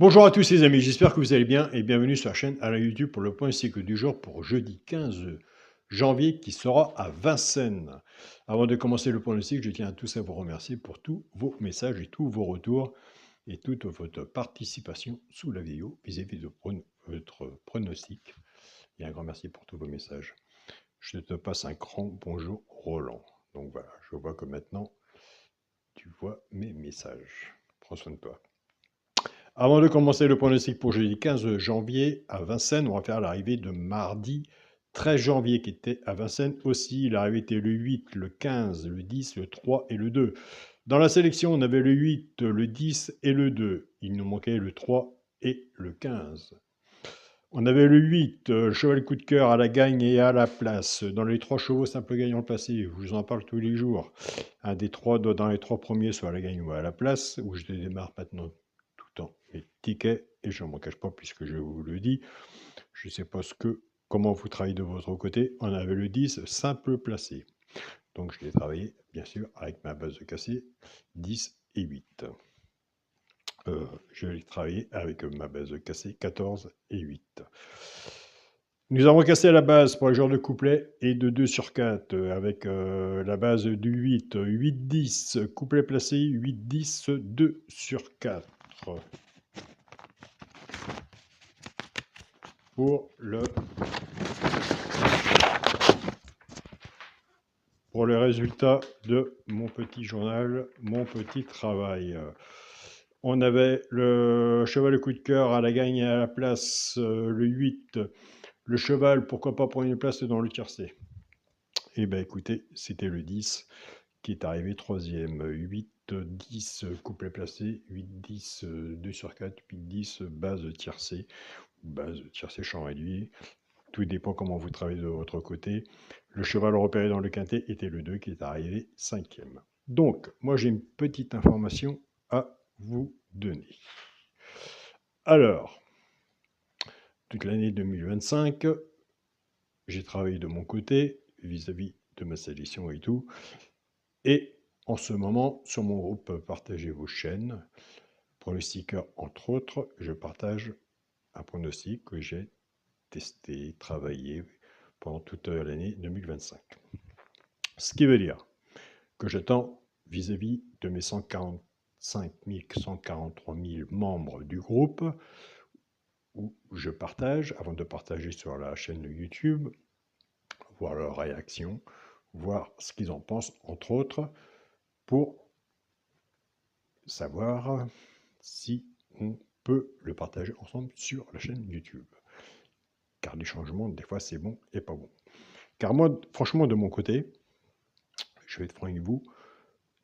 Bonjour à tous les amis, j'espère que vous allez bien et bienvenue sur la chaîne à la YouTube pour le point cycle du jour pour jeudi 15 janvier qui sera à Vincennes. Avant de commencer le point cycle, je tiens à tous à vous remercier pour tous vos messages et tous vos retours et toute votre participation sous la vidéo vis-à-vis de votre pronostic. Et un grand merci pour tous vos messages. Je te passe un grand bonjour Roland. Donc voilà, je vois que maintenant tu vois mes messages. Prends soin de toi. Avant de commencer le pronostic pour jeudi 15 janvier à Vincennes, on va faire l'arrivée de mardi 13 janvier qui était à Vincennes aussi. L'arrivée était le 8, le 15, le 10, le 3 et le 2. Dans la sélection, on avait le 8, le 10 et le 2. Il nous manquait le 3 et le 15. On avait le 8, cheval coup de cœur à la gagne et à la place. Dans les 3 chevaux simple gagnant placé, je vous en parle tous les jours. Un des 3 doit dans les 3 premiers, soit à la gagne ou à la place, où je démarre maintenant tout le temps mes tickets, et je ne m'en cache pas puisque je vous le dis. Je ne sais pas comment vous travaillez de votre côté. On avait le 10, simple placé. Donc je l'ai travaillé, bien sûr, avec ma base de cassé, 10 et 8. Je l'ai travaillé avec ma base de cassé, 14 et 8. Nous avons cassé la base pour les joueurs de couplet et de 2 sur 4 avec la base du 8, 8-10, couplet placé, 8-10, 2 sur 4. Pour le résultat de mon petit journal, mon petit travail. On avait le cheval de coup de cœur à la gagne et à la place, le 8. Le cheval, pourquoi pas prendre une place dans le tiercé? Eh bien écoutez, c'était le 10 qui est arrivé troisième. 8, 10, couplet placé, 8, 10, 2 sur 4, 8, 10, base tiercé, base tiercé champ réduit. Tout dépend comment vous travaillez de votre côté. Le cheval repéré dans le quintet était le 2 qui est arrivé cinquième. Donc, moi j'ai une petite information à vous donner. Alors, toute l'année 2025, j'ai travaillé de mon côté vis-à-vis de ma sélection et tout. Et en ce moment, sur mon groupe Partagez vos chaînes, pronostiqueur entre autres, je partage un pronostic que j'ai testé, travaillé pendant toute l'année 2025. Ce qui veut dire que j'attends vis-à-vis de mes 145 000, 143 000 membres du groupe, où je partage, avant de partager sur la chaîne de YouTube, voir leurs réactions, voir ce qu'ils en pensent, entre autres, pour savoir si on peut le partager ensemble sur la chaîne YouTube. Car les changements, des fois, c'est bon et pas bon. Car moi, franchement, de mon côté, je vais être franc avec vous,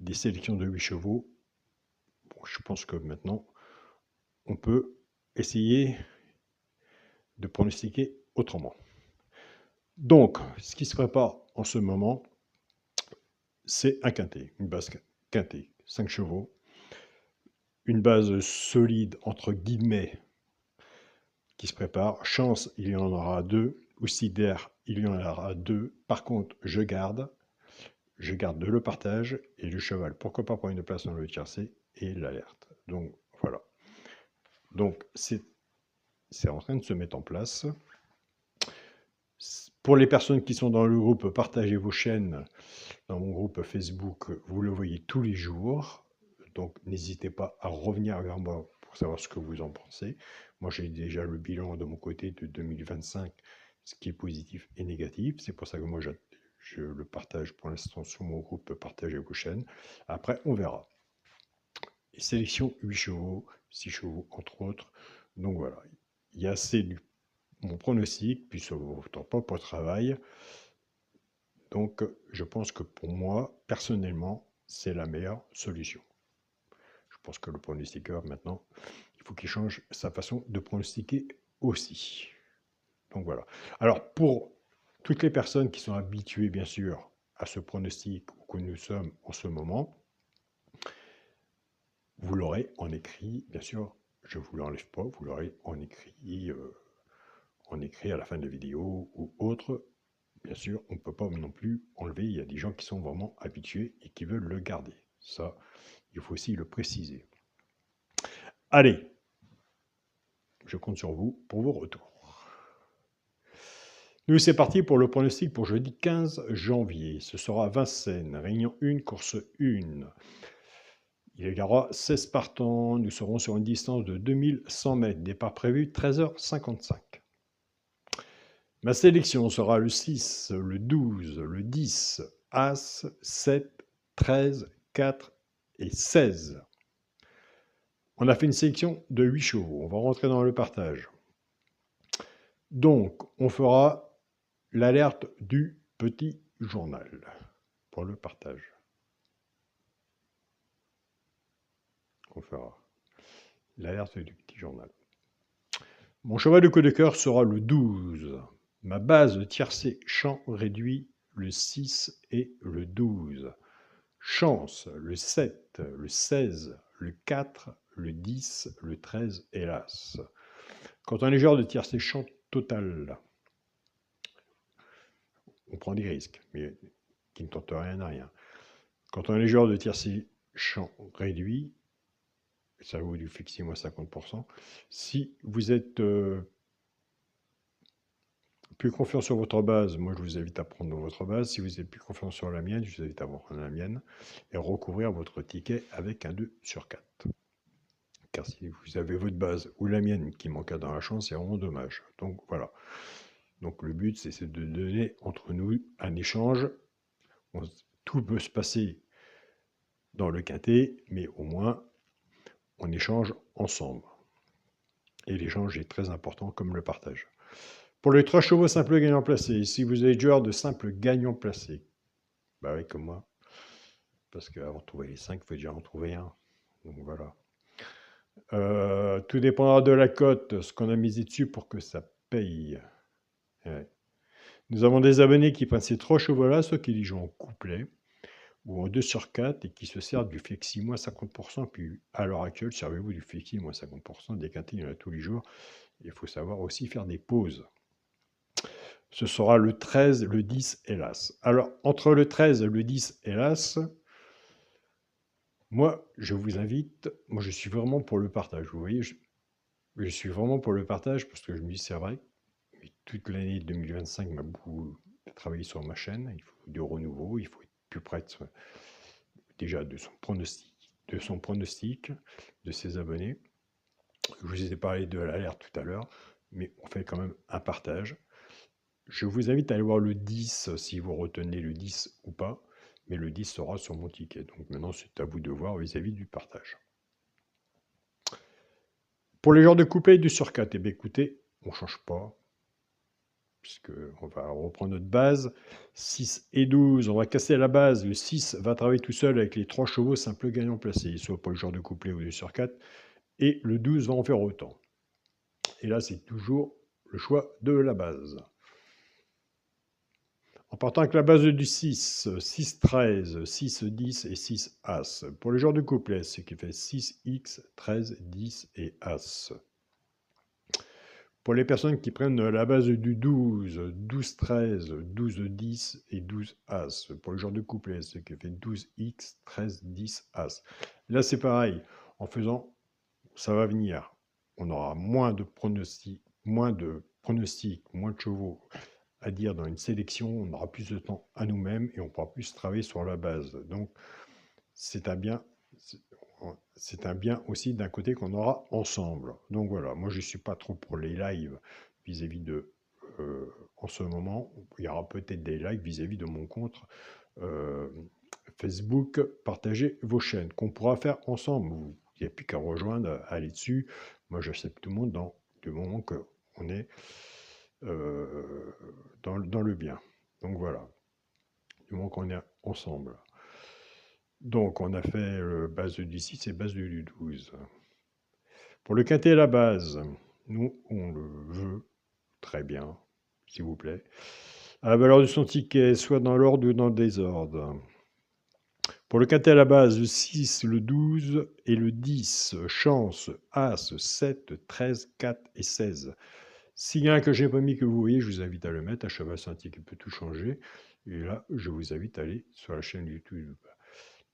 des sélections de 8 chevaux, bon, je pense que maintenant, on peut essayer de pronostiquer autrement. Donc, ce qui se prépare en ce moment, c'est un quintet, une base quintet, 5 chevaux, une base solide, entre guillemets, qui se prépare. Chance, il y en aura 2. Aussi d'air, il y en aura 2. Par contre, je garde le partage et le cheval. Pourquoi pas prendre une place dans le tiercé et l'alerte. Donc, voilà. Donc, c'est en train de se mettre en place. Pour les personnes qui sont dans le groupe Partagez vos chaînes, dans mon groupe Facebook, vous le voyez tous les jours. Donc, n'hésitez pas à revenir vers moi pour savoir ce que vous en pensez. Moi, j'ai déjà le bilan de mon côté de 2025, ce qui est positif et négatif. C'est pour ça que moi, je le partage pour l'instant sur mon groupe Partagez vos chaînes. Après, on verra. Et sélection 8 chevaux, 6 chevaux, entre autres. Donc voilà, il y a assez du mon pronostic, puis ça ne vaut pas pour le travail. Donc, je pense que pour moi, personnellement, c'est la meilleure solution. Je pense que le pronostiqueur, maintenant, il faut qu'il change sa façon de pronostiquer aussi. Donc voilà. Alors, pour toutes les personnes qui sont habituées, bien sûr, à ce pronostic que nous sommes en ce moment, vous l'aurez en écrit, bien sûr, je ne vous l'enlève pas, vous l'aurez en écrit à la fin de la vidéo ou autre. Bien sûr, on ne peut pas non plus enlever, il y a des gens qui sont vraiment habitués et qui veulent le garder. Ça, il faut aussi le préciser. Allez, je compte sur vous pour vos retours. Nous, c'est parti pour le pronostic pour jeudi 15 janvier. Ce sera à Vincennes, réunion 1, course 1. Il y aura 16 partants. Nous serons sur une distance de 2100 mètres. Départ prévu 13h55. Ma sélection sera le 6, le 12, le 10, As, 7, 13, 4 et 16. On a fait une sélection de 8 chevaux. On va rentrer dans le partage. Donc, on fera l'alerte du petit journal pour le partage. On fera l'alerte du petit journal. Mon cheval de coup de cœur sera le 12. Ma base de tiercé champ réduit le 6 et le 12. Chance, le 7, le 16, le 4, le 10, le 13, hélas. Quand on est joueur de tiercé champ total, on prend des risques, mais qui ne tentent rien à rien. Quand on est joueur de tiercé champ réduit, ça vaut du flexi moins 50%. Si vous êtes plus confiant sur votre base, moi je vous invite à prendre votre base. Si vous êtes plus confiant sur la mienne, je vous invite à prendre la mienne et recouvrir votre ticket avec un 2 sur 4. Car si vous avez votre base ou la mienne qui manque dans la chance, c'est vraiment dommage. Donc voilà. Donc le but, c'est de donner entre nous un échange. Tout peut se passer dans le quintet, mais au moins on échange ensemble. Et l'échange est très important comme le partage. Pour les 3 chevaux simples gagnants placés, si vous êtes joueur de simples gagnants placés, bah oui, comme moi, parce qu'avant de trouver les 5, il faut déjà en trouver un. Donc voilà. Tout dépendra de la cote, ce qu'on a misé dessus pour que ça paye. Ouais. Nous avons des abonnés qui prennent ces 3 chevaux-là, ceux qui les jouent en couplet ou en 2 sur 4 et qui se servent du flexi moins 50%. Puis à l'heure actuelle, servez-vous du flexi moins 50%. Des quintés, il y en a tous les jours. Il faut savoir aussi faire des pauses. Ce sera le 13, le 10 et l'As. Alors, entre le 13, le 10 et l'As, moi, je vous invite, moi je suis vraiment pour le partage. Vous voyez, je suis vraiment pour le partage parce que je me dis, c'est vrai, toute l'année 2025 m'a beaucoup travaillé sur ma chaîne. Il faut du renouveau, il faut être plus près déjà de son pronostic, de ses abonnés. Je vous ai parlé de l'alerte tout à l'heure, mais on fait quand même un partage. Je vous invite à aller voir le 10 si vous retenez le 10 ou pas, mais le 10 sera sur mon ticket. Donc maintenant, c'est à vous de voir vis-à-vis du partage. Pour les genres de couplet et du sur 4, eh bien, écoutez, on ne change pas, puisqu'on va reprendre notre base. 6 et 12, on va casser la base. Le 6 va travailler tout seul avec les 3 chevaux simples gagnants placés, soit pour le genre de couplet ou du sur 4, et le 12 va en faire autant. Et là, c'est toujours le choix de la base. En partant avec la base du 6, 6, 13, 6, 10 et 6 As. Pour les genres de couplet, ce qui fait 6X, 13, 10 et As. Pour les personnes qui prennent la base du 12, 12, 13, 12, 10 et 12 As. Pour le genre de couplet, ce qui fait 12X, 13, 10 As. Là, c'est pareil. En faisant, ça va venir. On aura moins de pronostics, moins de chevaux à dire dans une sélection, on aura plus de temps à nous-mêmes et on pourra plus travailler sur la base. Donc, c'est un bien aussi d'un côté qu'on aura ensemble. Donc voilà, moi je ne suis pas trop pour les lives vis-à-vis de... en ce moment, il y aura peut-être des lives vis-à-vis de mon compte Facebook, partagez vos chaînes, qu'on pourra faire ensemble. Il n'y a plus qu'à rejoindre, aller dessus. Moi j'accepte tout le monde du moment qu'on est dans le bien. Donc voilà, du moment qu'on est ensemble. Donc on a fait base du 6 et base du 12. Pour le quintet à la base, nous on le veut très bien, s'il vous plaît. À la valeur de son ticket, soit dans l'ordre ou dans le désordre. Pour le quintet à la base, le 6, le 12 et le 10, chance, As, 7, 13, 4 et 16. S'il y a un que je n'ai pas mis que vous voyez, je vous invite à le mettre. À cheval Saint-Ticket qui peut tout changer. Et là, je vous invite à aller sur la chaîne YouTube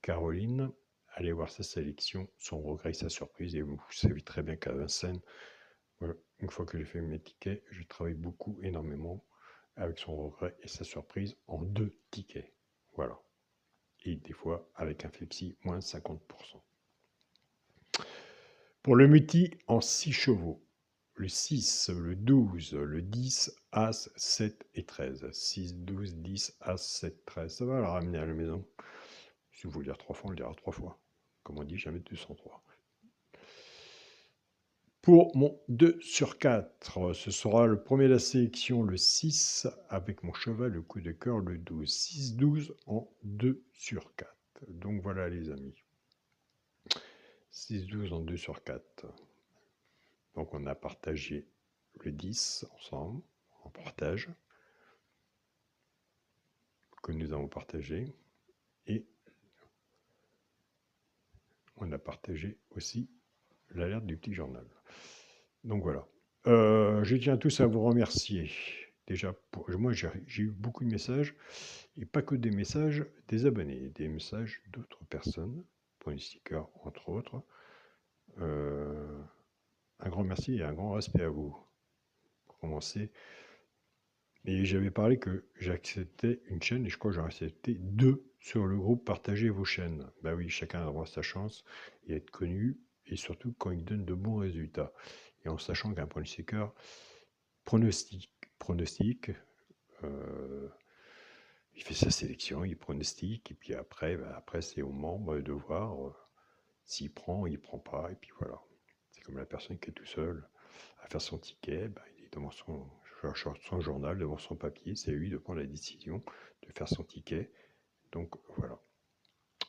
Caroline, allez voir sa sélection, son regret et sa surprise. Et vous savez très bien qu'à Vincennes, Voilà, une fois que j'ai fait mes tickets, je travaille beaucoup, énormément, avec son regret et sa surprise en 2 tickets. Voilà. Et des fois, avec un flexi, moins 50%. Pour le multi en 6 chevaux, le 6, le 12, le 10, As, 7 et 13. 6, 12, 10, As, 7, 13. Ça va la ramener à la maison. Si vous voulez dire 3 fois, on le dira 3 fois. Comme on dit, jamais 203. Pour mon 2 sur 4, ce sera le premier de la sélection, le 6, avec mon cheval, le coup de cœur, le 12. 6, 12 en 2 sur 4. Donc voilà les amis. 6, 12 en 2 sur 4. Donc on a partagé le 10 ensemble, en partage, que nous avons partagé. Et on a partagé aussi l'alerte du petit journal. Donc voilà. Je tiens tous à vous remercier. Déjà, moi j'ai eu beaucoup de messages, et pas que des messages des abonnés, des messages d'autres personnes, pour les stickers entre autres. Un grand merci et un grand respect à vous. Pour commencer. Et j'avais parlé que j'acceptais une chaîne, et je crois que j'en accepté 2 sur le groupe Partagez vos chaînes. Bah oui, chacun a droit à sa chance et être connu, et surtout quand il donne de bons résultats. Et en sachant qu'un pronostiqueur pronostique, il fait sa sélection, il pronostique, et puis après, après c'est aux membres de voir s'il prend, il prend pas, et puis voilà. C'est comme la personne qui est tout seul à faire son ticket, il est devant son journal, devant son papier, c'est à lui de prendre la décision de faire son ticket. Donc voilà,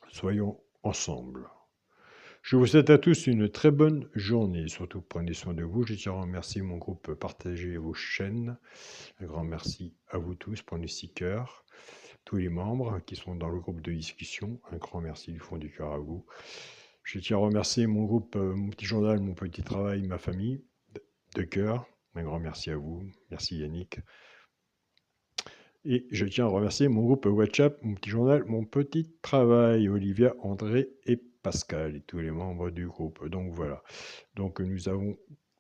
soyons ensemble. Je vous souhaite à tous une très bonne journée. Surtout, prenez soin de vous. Je tiens à remercier mon groupe Partagez vos chaînes. Un grand merci à vous tous pour les stickers. Tous les membres qui sont dans le groupe de discussion. Un grand merci du fond du cœur à vous. Je tiens à remercier mon groupe, mon petit journal, mon petit travail, ma famille de cœur. Un grand merci à vous. Merci Yannick. Et je tiens à remercier mon groupe WhatsApp, mon petit journal, mon petit travail, Olivia, André et Pascal, et tous les membres du groupe. Donc voilà. Donc nous avons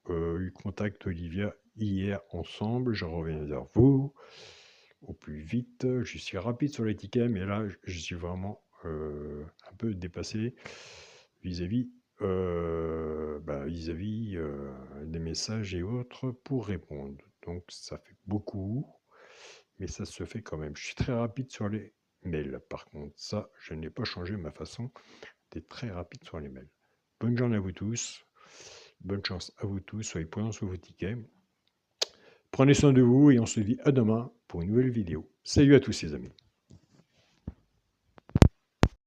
eu contact, Olivia, hier ensemble. Je reviens vers vous au plus vite. Je suis rapide sur les tickets, mais là, je suis vraiment un peu dépassé vis-à-vis des messages et autres pour répondre. Donc ça fait beaucoup, mais ça se fait quand même. Je suis très rapide sur les mails. Par contre, ça, je n'ai pas changé ma façon d'être très rapide sur les mails. Bonne journée à vous tous. Bonne chance à vous tous. Soyez prudents sur vos tickets. Prenez soin de vous et on se dit à demain pour une nouvelle vidéo. Salut à tous les amis.